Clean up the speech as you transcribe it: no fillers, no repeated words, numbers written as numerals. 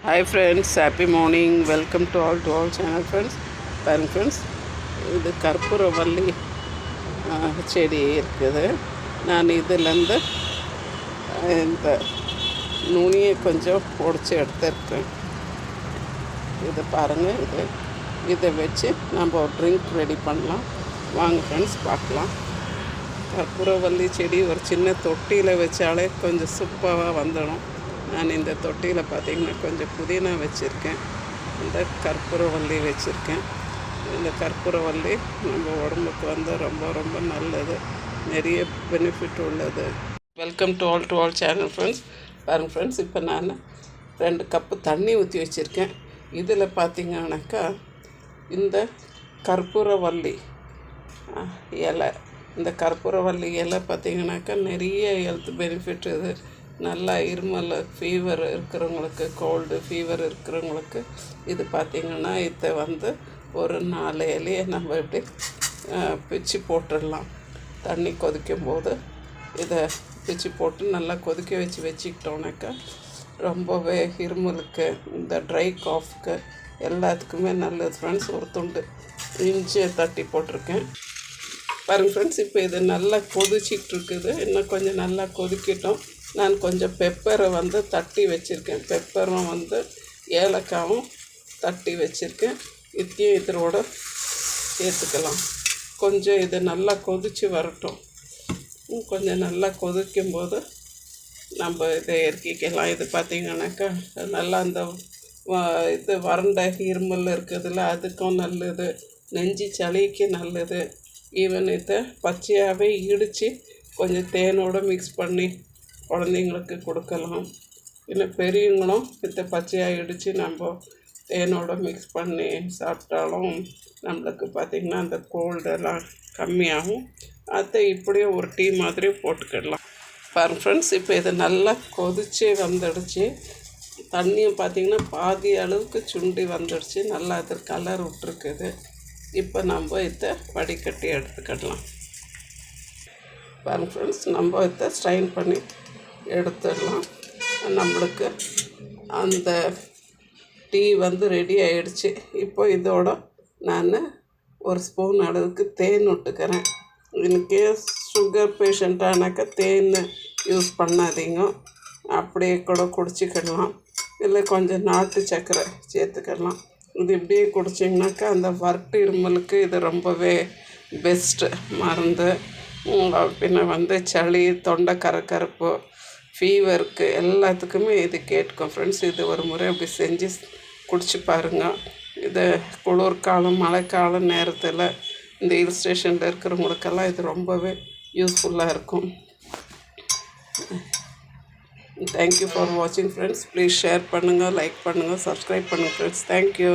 Hi friends, happy morning. Welcome to all channel friends. பாருங்க friends, இது கற்பூரவள்ளி செடி இருக்குது. நான் இதிலேருந்து இந்த நுனியை கொஞ்சம் உடச்சி எடுத்துருக்கேன். இது பாருங்கள், இதை வச்சு நம்ம ஒரு ட்ரிங்க் ரெடி பண்ணலாம். வாங்க ஃப்ரெண்ட்ஸ் பார்க்கலாம். கற்பூரவள்ளி செடி ஒரு சின்ன தொட்டியில் வச்சாலே கொஞ்சம் சூப்பராக வந்துடும். நான் இந்த தொட்டியில் பார்த்திங்கன்னா கொஞ்சம் புதினா வச்சுருக்கேன், இந்த கற்பூரவள்ளி வச்சுருக்கேன். இந்த கற்பூரவள்ளி நம்ம உடம்புக்கு வந்து ரொம்ப ரொம்ப நல்லது, நிறைய பெனிஃபிட் உள்ளது. Welcome to all channel friends. பாருங்கள் ஃப்ரெண்ட்ஸ், இப்போ நான் 2 கப்பு தண்ணி ஊற்றி வச்சுருக்கேன். இதில் பார்த்திங்கனாக்கா இந்த கற்பூரவள்ளி இலை, இந்த கற்பூரவள்ளி இலை பார்த்திங்கனாக்கா நிறைய ஹெல்த் பெனிஃபிட். இது நல்லா இருமல், ஃபீவர் இருக்கிறவங்களுக்கு, கோல்டு ஃபீவர் இருக்கிறவங்களுக்கு இது பார்த்திங்கன்னா இதை வந்து ஒரு 4 இலையை நம்ம இப்படி பிச்சு போட்டுடலாம். தண்ணி கொதிக்கும் போது இதை பிச்சு போட்டு நல்லா கொதிக்க வச்சுக்கிட்டோன்னாக்கா ரொம்பவே இருமலுக்கு, இந்த ட்ரை காஃப்க்கு எல்லாத்துக்குமே நல்லது ஃப்ரெண்ட்ஸ். ஒரு துண்டு இஞ்சியை தட்டி போட்டிருக்கேன். பாருங்கள் ஃப்ரெண்ட்ஸ், இப்போ இது நல்லா கொதிச்சிட்டு இருக்குது. இன்னும் கொஞ்சம் நல்லா கொதிக்கட்டும். நான் கொஞ்சம் பெப்பரை வந்து தட்டி வச்சுருக்கேன். பெப்பரும் வந்து ஏலக்காவும் தட்டி வச்சுருக்கேன். இதையும் இதோட சேர்த்துக்கலாம். கொஞ்சம் இது நல்லா கொதித்து வரட்டும். கொஞ்சம் நல்லா கொதிக்கும்போது நம்ம இதை இறக்கிக்கலாம். இது பார்த்திங்கனாக்கா நல்லா அந்த இது வறண்ட இருமல் இருக்குதுல்ல, அதுக்கும் நல்லது, நெஞ்சு சளிக்கு நல்லது. ஈவன் இதை பச்சையாகவே இடித்து கொஞ்சம் தேனோடு மிக்ஸ் பண்ணி குழந்தைங்களுக்கு கொடுக்கலாம். இன்னும் பெரியவங்களும் இதை பச்சையாக இடித்து நம்ம தேனோடு மிக்ஸ் பண்ணி சாப்பிட்டாலும் நம்மளுக்கு பார்த்திங்கன்னா அந்த கோல்டெல்லாம் கம்மியாகும். அதை இப்படியே ஒரு டீ மாதிரி போட்டுக்கிடலாம். பாருங்க ஃப்ரெண்ட்ஸ், இப்போ இது நல்லா கொதித்து வந்துடுச்சு. தண்ணியும் பார்த்திங்கன்னா பாதி அளவுக்கு சுண்டி வந்துடுச்சு. நல்லா அது கலர் விட்டுருக்குது. இப்போ நம்ம இதை வடிகட்டி எடுத்துக்கிடலாம். பாருங்க ஃப்ரெண்ட்ஸ், நம்ம இதை ஸ்ட்ரைன் பண்ணி எடுத்துடலாம். நம்மளுக்கு அந்த டீ வந்து ரெடி ஆகிடுச்சு. இப்போ இதோட நான் ஒரு ஸ்பூன் அளவுக்கு தேன் விட்டுக்கிறேன். இன்கேஸ் சுகர் பேஷண்ட்டானாக்கா தேன் யூஸ் பண்ணாதீங்க, அப்படியே கூட குடிச்சிக்கிடலாம். இல்லை கொஞ்சம் நாட்டு சர்க்கரை சேர்த்துக்கலாம். இது இப்படியே குடிச்சிங்கனாக்கா அந்த வறட்டு இருமலுக்கு இது ரொம்பவே பெஸ்ட்டு மருந்து. பின்ன வந்து சளி, தொண்டை கரகரப்பு, ஃபீவருக்கு எல்லாத்துக்குமே இது கேட்கும் ஃப்ரெண்ட்ஸ். இது ஒரு முறை அப்படி செஞ்சு குடிச்சு பாருங்கள். இது குளிர்காலம், மழைக்காலம் நேரத்தில் இந்த ஹில் ஸ்டேஷனில் இருக்கிறவங்களுக்கெல்லாம் இது ரொம்பவே யூஸ்ஃபுல்லாக இருக்கும். தேங்க்யூ ஃபார் வாட்சிங் ஃப்ரெண்ட்ஸ். ப்ளீஸ் ஷேர் பண்ணுங்கள், லைக் பண்ணுங்கள், சப்ஸ்கிரைப் பண்ணுங்கள் ஃப்ரெண்ட்ஸ். தேங்க்யூ.